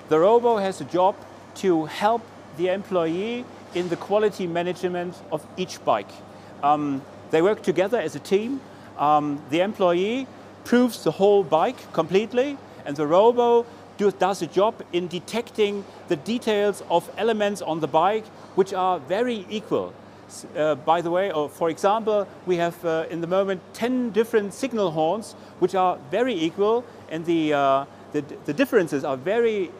The robo has a job to help the employee in the quality management of each bike. They work together as a team. The employee proves the whole bike completely, and the robo does a job in detecting the details of elements on the bike which are very equal. By the way, or for example, we have in the moment 10 different signal horns which are very equal, and the differences are very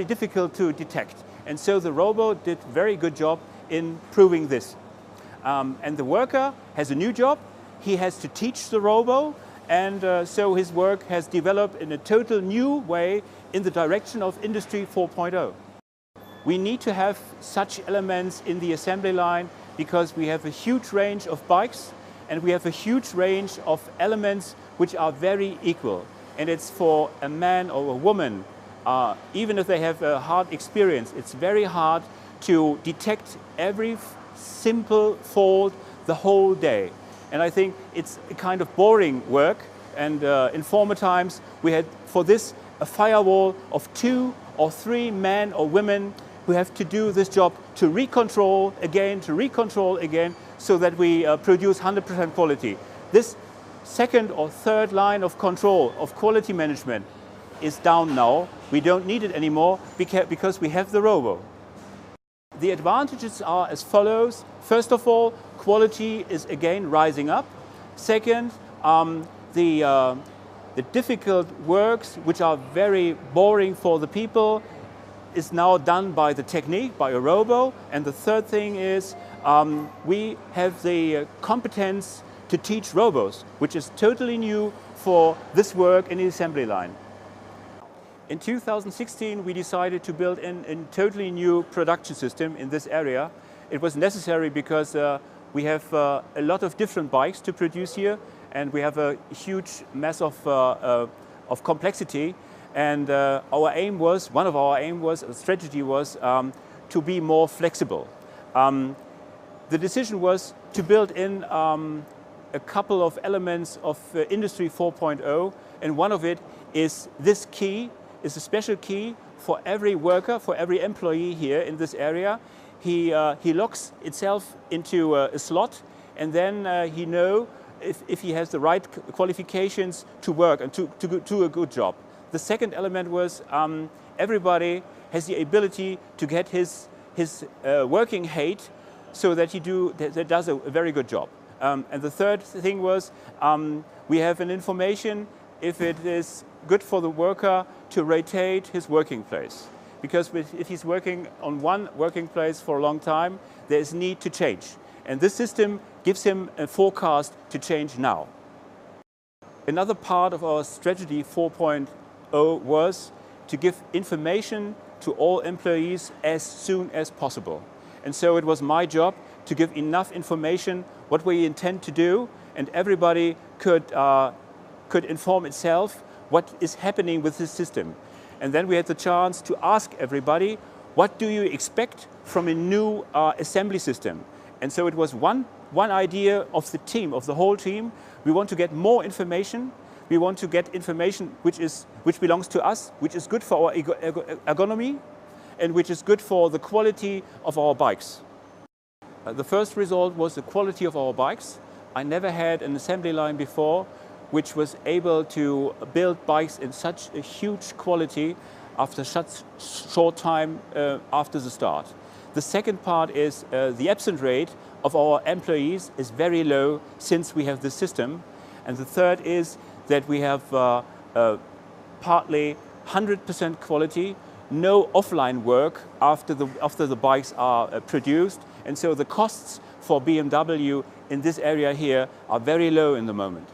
difficult to detect. And so the robo did a very good job in proving this. And the worker has a new job. He has to teach the robo, and so his work has developed in a total new way in the direction of Industry 4.0. We need to have such elements in the assembly line because we have a huge range of bikes and we have a huge range of elements which are very equal. And it's for a man or a woman, even if they have a hard experience, it's very hard to detect every simple fault the whole day. And I think it's a kind of boring work, and in former times we had for this a firewall of 2 or 3 men or women who have to do this job to recontrol again, so that we produce 100% quality. This second or third line of control of quality management is down now. We don't need it anymore because we have the robo. The advantages are as follows. First of all, quality is again rising up. Second, the difficult works, which are very boring for the people, is now done by the technique, by a robo. And the third thing is we have the competence to teach robos, which is totally new for this work in the assembly line. In 2016, we decided to build a totally new production system in this area. It was necessary because we have a lot of different bikes to produce here, and we have a huge mass of complexity. And one of our aim was, strategy was to be more flexible. The decision was to build in a couple of elements of Industry 4.0, and one of it is this key. Is a special key for every worker, for every employee here in this area. He locks itself into a slot, and then he knows if he has the right qualifications to work and to do a good job. The second element was everybody has the ability to get his working height so that he does a very good job. And the third thing was we have an information if it is good for the worker to rotate his working place. Because if he's working on one working place for a long time, there is need to change. And this system gives him a forecast to change now. Another part of our strategy 4.0 was to give information to all employees as soon as possible. And so it was my job to give enough information what we intend to do, and everybody could inform itself what is happening with this system. And then we had the chance to ask everybody, what do you expect from a new assembly system? And so it was one idea of the team, of the whole team. We want to get more information. We want to get information which belongs to us, which is good for our ergonomy, and which is good for the quality of our bikes. The first result was the quality of our bikes. I never had an assembly line before which was able to build bikes in such a huge quality after such short time after the start. The second part is the absence rate of our employees is very low since we have this system. And the third is that we have partly 100% quality, no offline work after the bikes are produced. And so the costs for BMW in this area here are very low in the moment.